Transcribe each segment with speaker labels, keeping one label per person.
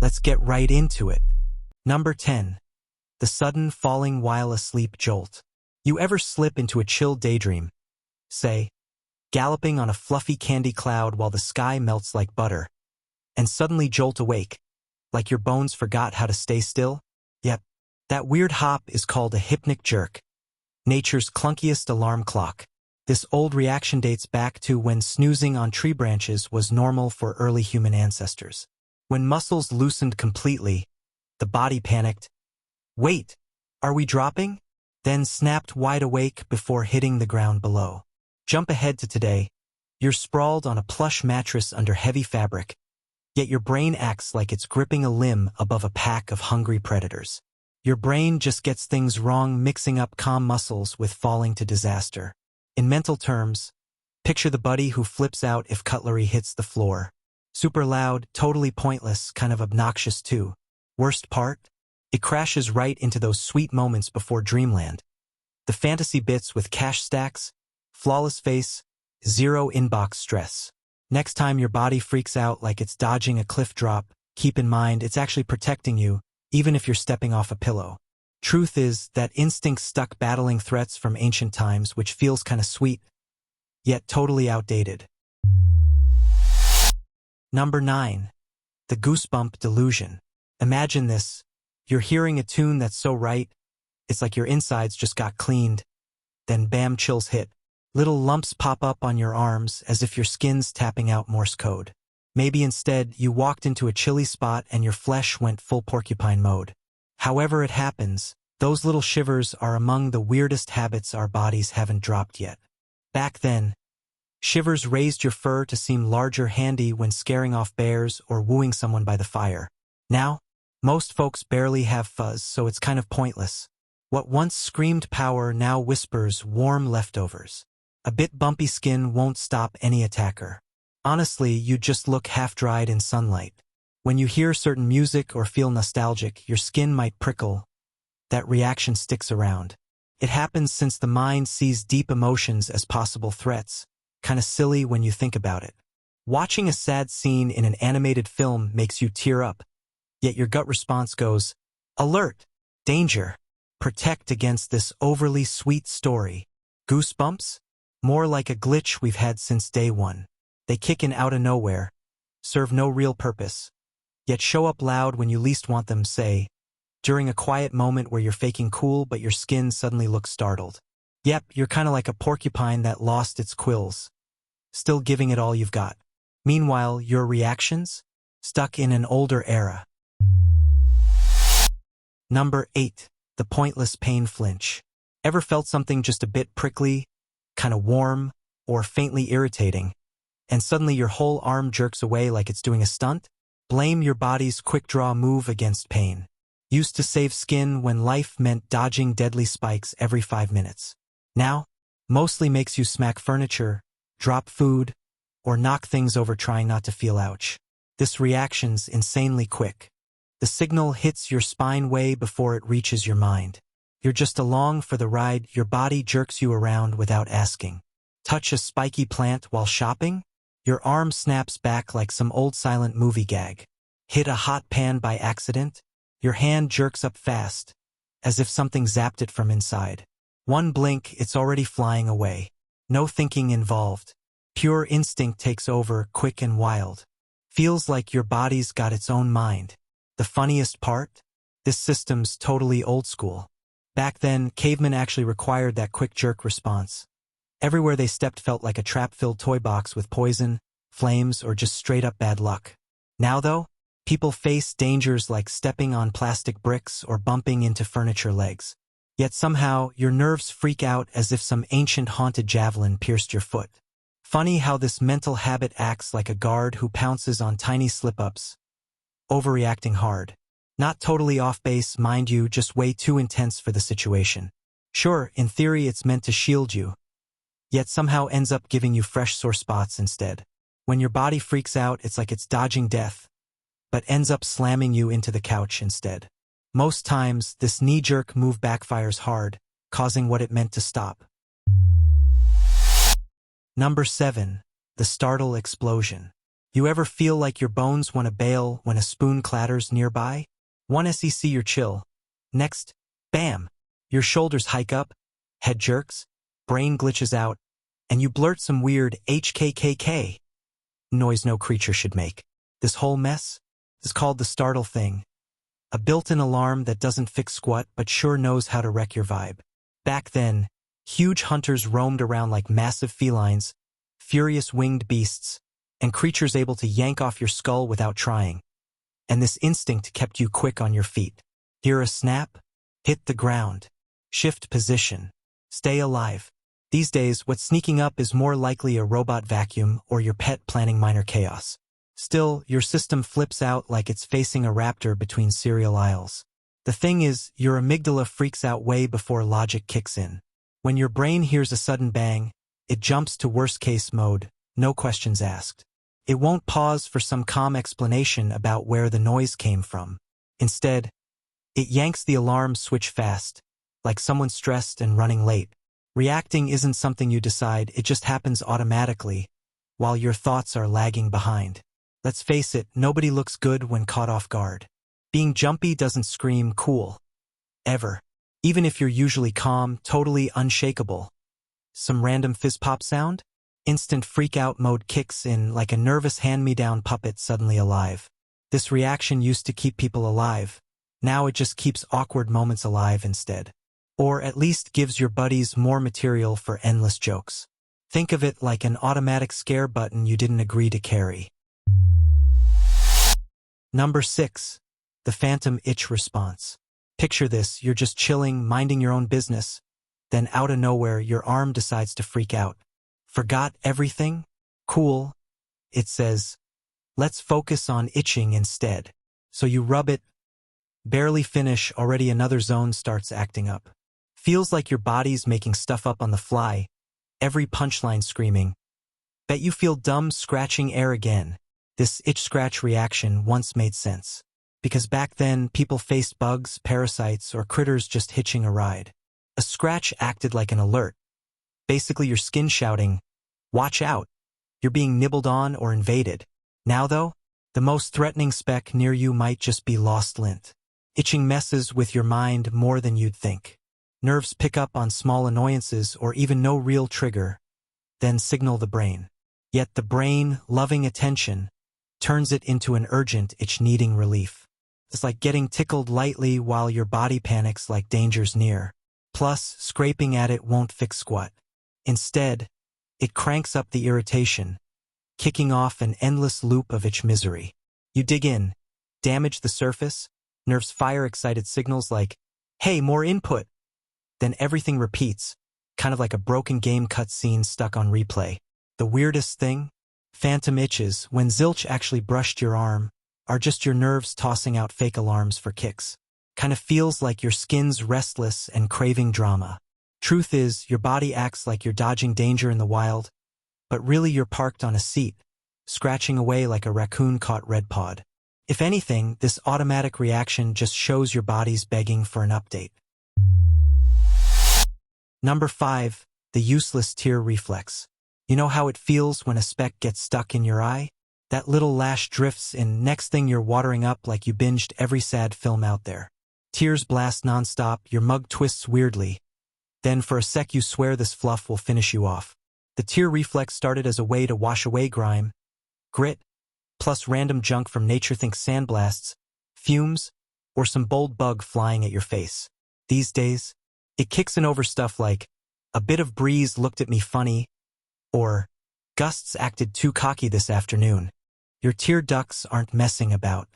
Speaker 1: Let's get right into it. Number 10. The sudden falling while asleep jolt. You ever slip into a chill daydream, say, galloping on a fluffy candy cloud while the sky melts like butter, and suddenly jolt awake, like your bones forgot how to stay still? Yep, that weird hop is called a hypnic jerk, nature's clunkiest alarm clock. This old reaction dates back to when snoozing on tree branches was normal for early human ancestors. When muscles loosened completely, the body panicked. Wait, are we dropping? Then snapped wide awake before hitting the ground below. Jump ahead to today. You're sprawled on a plush mattress under heavy fabric, yet your brain acts like it's gripping a limb above a pack of hungry predators. Your brain just gets things wrong, mixing up calm muscles with falling to disaster. In mental terms, picture the buddy who flips out if cutlery hits the floor. Super loud, totally pointless, kind of obnoxious too. Worst part? It crashes right into those sweet moments before dreamland. The fantasy bits with cash stacks, flawless face, zero inbox stress. Next time your body freaks out like it's dodging a cliff drop, keep in mind it's actually protecting you, even if you're stepping off a pillow. Truth is that instinct stuck battling threats from ancient times, which feels kinda sweet, yet totally outdated. Number 9. The Goosebump Delusion. Imagine this. You're hearing a tune that's so right, it's like your insides just got cleaned. Then bam, chills hit. Little lumps pop up on your arms as if your skin's tapping out Morse code. Maybe instead you walked into a chilly spot and your flesh went full porcupine mode. However it happens, those little shivers are among the weirdest habits our bodies haven't dropped yet. Back then, shivers raised your fur to seem larger handy when scaring off bears or wooing someone by the fire. Now, most folks barely have fuzz, so it's kind of pointless. What once screamed power now whispers warm leftovers. A bit bumpy skin won't stop any attacker. Honestly, you just look half-dried in sunlight. When you hear certain music or feel nostalgic, your skin might prickle. That reaction sticks around. It happens since the mind sees deep emotions as possible threats. Kinda silly when you think about it. Watching a sad scene in an animated film makes you tear up, yet your gut response goes, alert, danger, protect against this overly sweet story. Goosebumps? More like a glitch we've had since day one. They kick in out of nowhere, serve no real purpose, yet show up loud when you least want them, say, during a quiet moment where you're faking cool but your skin suddenly looks startled. Yep, you're kinda like a porcupine that lost its quills, still giving it all you've got. Meanwhile, your reactions? Stuck in an older era. Number 8. The pointless pain flinch. Ever felt something just a bit prickly, kinda warm, or faintly irritating, and suddenly your whole arm jerks away like it's doing a stunt? Blame your body's quick-draw move against pain. Used to save skin when life meant dodging deadly spikes every 5 minutes. Now, mostly makes you smack furniture, drop food, or knock things over trying not to feel ouch. This reaction's insanely quick. The signal hits your spine way before it reaches your mind. You're just along for the ride, your body jerks you around without asking. Touch a spiky plant while shopping? Your arm snaps back like some old silent movie gag. Hit a hot pan by accident? Your hand jerks up fast, as if something zapped it from inside. One blink, it's already flying away. No thinking involved. Pure instinct takes over, quick and wild. Feels like your body's got its own mind. The funniest part? This system's totally old school. Back then, cavemen actually required that quick jerk response. Everywhere they stepped felt like a trap-filled toy box with poison, flames, or just straight-up bad luck. Now though, people face dangers like stepping on plastic bricks or bumping into furniture legs. Yet somehow, your nerves freak out as if some ancient haunted javelin pierced your foot. Funny how this mental habit acts like a guard who pounces on tiny slip-ups. Overreacting hard. Not totally off base, mind you, just way too intense for the situation. Sure, in theory it's meant to shield you, yet somehow ends up giving you fresh sore spots instead. When your body freaks out, it's like it's dodging death, but ends up slamming you into the couch instead. Most times, this knee-jerk move backfires hard, causing what it meant to stop. Number 7. The Startle Explosion. You ever feel like your bones want to bail when a spoon clatters nearby? One sec you're chill. Next, bam! Your shoulders hike up, head jerks, brain glitches out, and you blurt some weird HKKK noise no creature should make. This whole mess is called the startle thing. A built-in alarm that doesn't fix squat but sure knows how to wreck your vibe. Back then, huge hunters roamed around like massive felines, furious winged beasts, and creatures able to yank off your skull without trying. And this instinct kept you quick on your feet. Hear a snap? Hit the ground. Shift position. Stay alive. These days, what's sneaking up is more likely a robot vacuum or your pet planning minor chaos. Still, your system flips out like it's facing a raptor between cereal aisles. The thing is, your amygdala freaks out way before logic kicks in. When your brain hears a sudden bang, it jumps to worst-case mode, no questions asked. It won't pause for some calm explanation about where the noise came from. Instead, it yanks the alarm switch fast, like someone stressed and running late. Reacting isn't something you decide, it just happens automatically, while your thoughts are lagging behind. Let's face it, nobody looks good when caught off guard. Being jumpy doesn't scream cool. Ever. Even if you're usually calm, totally unshakable. Some random fizz-pop sound? Instant freak-out mode kicks in like a nervous hand-me-down puppet suddenly alive. This reaction used to keep people alive. Now it just keeps awkward moments alive instead. Or at least gives your buddies more material for endless jokes. Think of it like an automatic scare button you didn't agree to carry. Number 6. The phantom itch response. Picture this, you're just chilling, minding your own business. Then out of nowhere, your arm decides to freak out. Forgot everything? Cool. It says, let's focus on itching instead. So you rub it. Barely finish, already another zone starts acting up. Feels like your body's making stuff up on the fly. Every punchline screaming. Bet you feel dumb scratching air again. This itch-scratch reaction once made sense. Because back then, people faced bugs, parasites, or critters just hitching a ride. A scratch acted like an alert. Basically your skin shouting, watch out, you're being nibbled on or invaded. Now though, the most threatening speck near you might just be lost lint. Itching messes with your mind more than you'd think. Nerves pick up on small annoyances or even no real trigger, then signal the brain. Yet the brain, loving attention, turns it into an urgent itch needing relief. It's like getting tickled lightly while your body panics like danger's near. Plus, scraping at it won't fix squat. Instead, it cranks up the irritation, kicking off an endless loop of itch misery. You dig in, damage the surface, nerves fire excited signals like, hey, more input. Then everything repeats, kind of like a broken game cutscene stuck on replay. The weirdest thing? Phantom itches, when zilch actually brushed your arm, are just your nerves tossing out fake alarms for kicks. Kind of feels like your skin's restless and craving drama. Truth is, your body acts like you're dodging danger in the wild, but really you're parked on a seat, scratching away like a raccoon caught red pod. If anything, this automatic reaction just shows your body's begging for an update. Number 5. The useless tear reflex. You know how it feels when a speck gets stuck in your eye? That little lash drifts in, next thing you're watering up like you binged every sad film out there. Tears blast nonstop, your mug twists weirdly. Then for a sec you swear this fluff will finish you off. The tear reflex started as a way to wash away grime, grit, plus random junk from nature, think sandblasts, fumes, or some bold bug flying at your face. These days, it kicks in over stuff like, a bit of breeze looked at me funny, or, gusts acted too cocky this afternoon. Your tear ducts aren't messing about.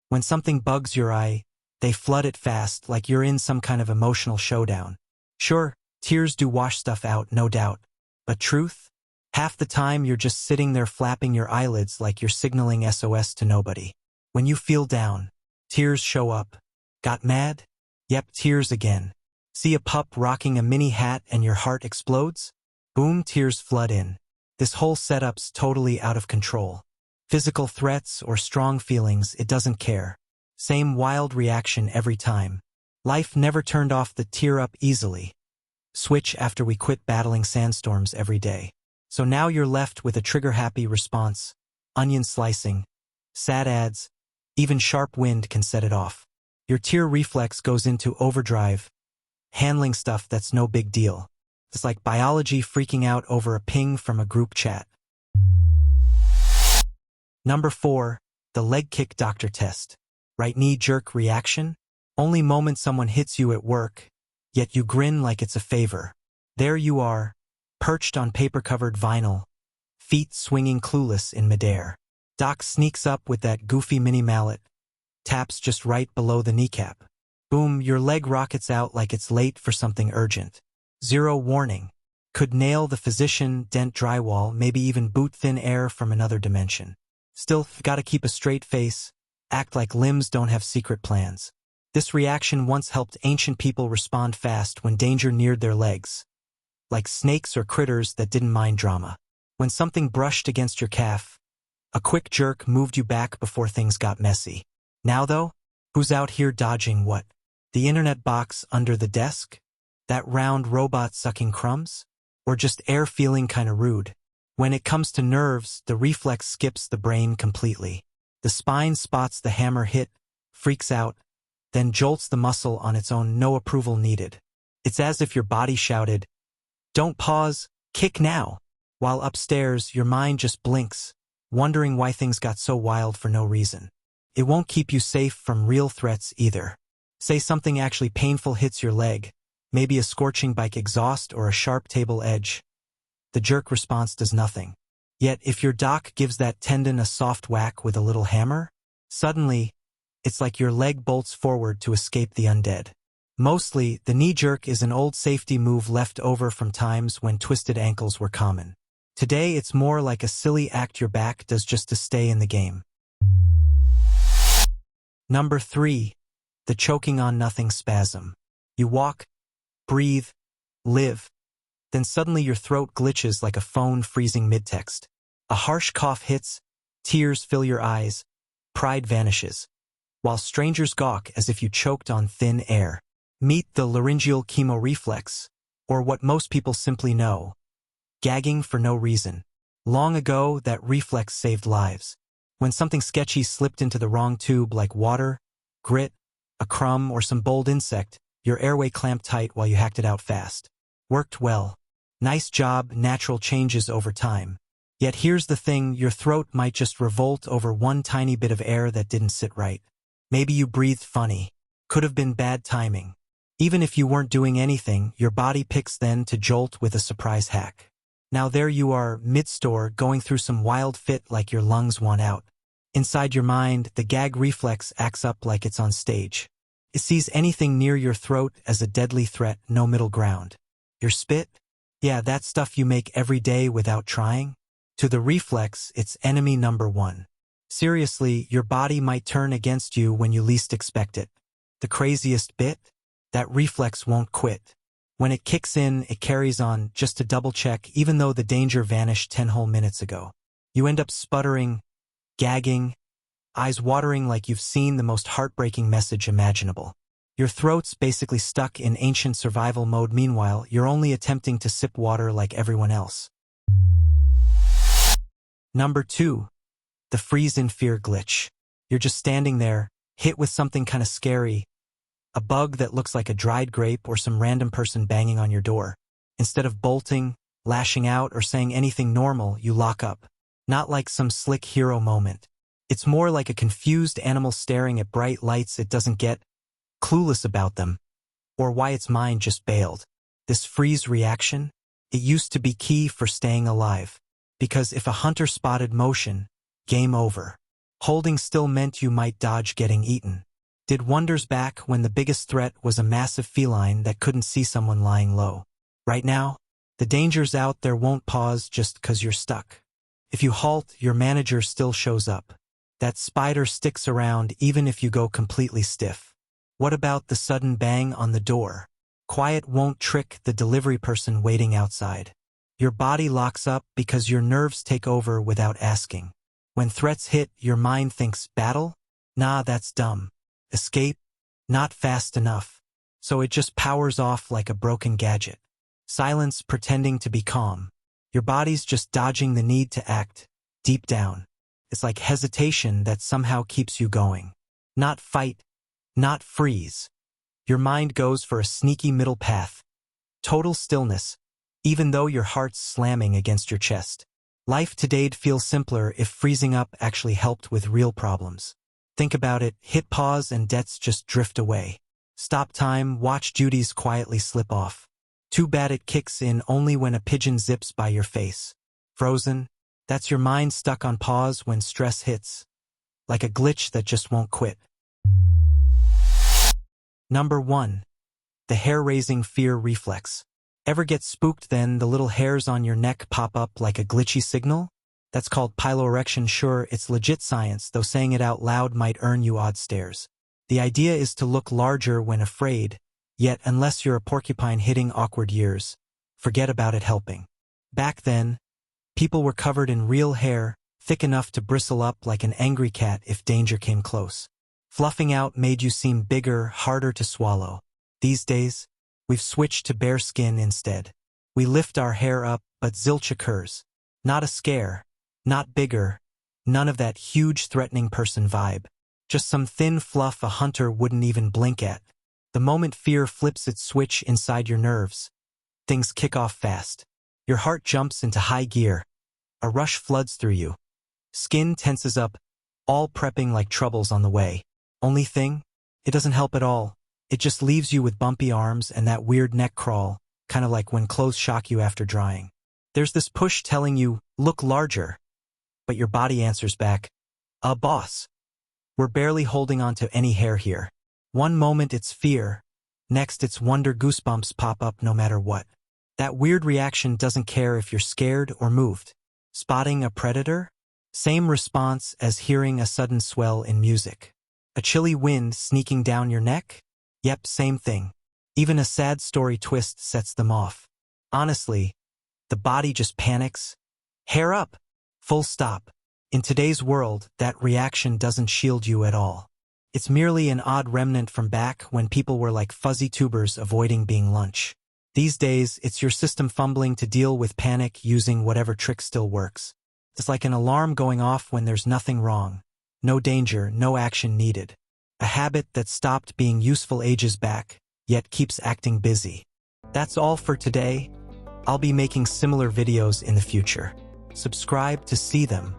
Speaker 1: When something bugs your eye, they flood it fast like you're in some kind of emotional showdown. Sure, tears do wash stuff out, no doubt. But truth? Half the time you're just sitting there flapping your eyelids like you're signaling SOS to nobody. When you feel down, tears show up. Got mad? Yep, tears again. See a pup rocking a mini hat and your heart explodes? Boom, tears flood in. This whole setup's totally out of control. Physical threats or strong feelings, it doesn't care. Same wild reaction every time. Life never turned off the tear up easily. Switch after we quit battling sandstorms every day. So now you're left with a trigger-happy response. onion slicing, sad ads, even sharp wind can set it off. Your tear reflex goes into overdrive, handling stuff that's no big deal. It's like biology freaking out over a ping from a group chat. Number 4. The leg kick doctor test. Right knee jerk reaction? Only moment someone hits you at work, yet you grin like it's a favor. There you are, perched on paper-covered vinyl, feet swinging clueless in midair. Doc sneaks up with that goofy mini mallet, taps just right below the kneecap. Boom, your leg rockets out like it's late for something urgent. Zero warning. Could nail the physician, dent drywall, maybe even boot thin air from another dimension. Still, gotta keep a straight face, act like limbs don't have secret plans. This reaction once helped ancient people respond fast when danger neared their legs, like snakes or critters that didn't mind drama. When something brushed against your calf, a quick jerk moved you back before things got messy. Now though, who's out here dodging what? The internet box under the desk? That round robot sucking crumbs? Or just air feeling kinda rude? When it comes to nerves, the reflex skips the brain completely. The spine spots the hammer hit, freaks out, then jolts the muscle on its own, no approval needed. It's as if your body shouted, "Don't pause, kick now!" While upstairs, your mind just blinks, wondering why things got so wild for no reason. It won't keep you safe from real threats either. Say something actually painful hits your leg, maybe a scorching bike exhaust or a sharp table edge. The jerk response does nothing. Yet if your doc gives that tendon a soft whack with a little hammer, suddenly, it's like your leg bolts forward to escape the undead. Mostly, the knee jerk is an old safety move left over from times when twisted ankles were common. Today it's more like a silly act your back does just to stay in the game. Number 3. The choking-on-nothing spasm. You walk, breathe, live, then suddenly your throat glitches like a phone freezing mid-text. A harsh cough hits, tears fill your eyes, pride vanishes, while strangers gawk as if you choked on thin air. Meet the laryngeal chemoreflex, or what most people simply know, gagging for no reason. Long ago, that reflex saved lives. When something sketchy slipped into the wrong tube like water, grit, a crumb, or some bold insect, your airway clamped tight while you hacked it out fast. Worked well. Nice job, natural changes over time. Yet here's the thing, your throat might just revolt over one tiny bit of air that didn't sit right. Maybe you breathed funny. Could have been bad timing. Even if you weren't doing anything, your body picks then to jolt with a surprise hack. Now there you are, mid-store, going through some wild fit like your lungs want out. Inside your mind, the gag reflex acts up like it's on stage. It sees anything near your throat as a deadly threat, no middle ground. Your spit? Yeah, that stuff you make every day without trying? To the reflex, it's enemy number 1. Seriously, your body might turn against you when you least expect it. The craziest bit? That reflex won't quit. When it kicks in, it carries on just to double-check even though the danger vanished 10 whole minutes ago. You end up sputtering, gagging, eyes watering like you've seen the most heartbreaking message imaginable. Your throat's basically stuck in ancient survival mode. Meanwhile, you're only attempting to sip water like everyone else. Number 2. The freeze in fear glitch. You're just standing there, hit with something kinda scary. A bug that looks like a dried grape or some random person banging on your door. Instead of bolting, lashing out, or saying anything normal, you lock up. Not like some slick hero moment. It's more like a confused animal staring at bright lights it doesn't get, clueless about them, or why its mind just bailed. This freeze reaction, it used to be key for staying alive. Because if a hunter spotted motion, game over. Holding still meant you might dodge getting eaten. Did wonders back when the biggest threat was a massive feline that couldn't see someone lying low. Right now, the dangers out there won't pause just 'cause you're stuck. If you halt, your manager still shows up. That spider sticks around even if you go completely stiff. What about the sudden bang on the door? Quiet won't trick the delivery person waiting outside. Your body locks up because your nerves take over without asking. When threats hit, your mind thinks, battle? Nah, that's dumb. Escape? Not fast enough. So it just powers off like a broken gadget. Silence pretending to be calm. Your body's just dodging the need to act, deep down. It's like hesitation that somehow keeps you going. Not fight, not freeze. Your mind goes for a sneaky middle path. Total stillness, even though your heart's slamming against your chest. Life today'd feel simpler if freezing up actually helped with real problems. Think about it, hit pause and debts just drift away. Stop time, watch duties quietly slip off. Too bad it kicks in only when a pigeon zips by your face. Frozen, that's your mind stuck on pause when stress hits. Like a glitch that just won't quit. Number 1. The hair-raising fear reflex. Ever get spooked then the little hairs on your neck pop up like a glitchy signal? That's called piloerection. Sure, it's legit science, though saying it out loud might earn you odd stares. The idea is to look larger when afraid, yet unless you're a porcupine hitting awkward years, forget about it helping. Back then, people were covered in real hair, thick enough to bristle up like an angry cat if danger came close. Fluffing out made you seem bigger, harder to swallow. These days, we've switched to bare skin instead. We lift our hair up, but zilch occurs. Not a scare, not bigger, none of that huge threatening person vibe. Just some thin fluff a hunter wouldn't even blink at. The moment fear flips its switch inside your nerves, things kick off fast. Your heart jumps into high gear. A rush floods through you. Skin tenses up, all prepping like trouble's on the way. Only thing? It doesn't help at all. It just leaves you with bumpy arms and that weird neck crawl, kind of like when clothes shock you after drying. There's this push telling you, look larger. But your body answers back, boss. We're barely holding on to any hair here. One moment it's fear, next it's wonder. Goosebumps pop up no matter what. That weird reaction doesn't care if you're scared or moved. Spotting a predator? Same response as hearing a sudden swell in music. A chilly wind sneaking down your neck? Yep, same thing. Even a sad story twist sets them off. Honestly, the body just panics. Hair up. Full stop. In today's world, that reaction doesn't shield you at all. It's merely an odd remnant from back when people were like fuzzy tubers avoiding being lunch. These days, it's your system fumbling to deal with panic using whatever trick still works. It's like an alarm going off when there's nothing wrong. No danger, no action needed. A habit that stopped being useful ages back, yet keeps acting busy. That's all for today. I'll be making similar videos in the future. Subscribe to see them.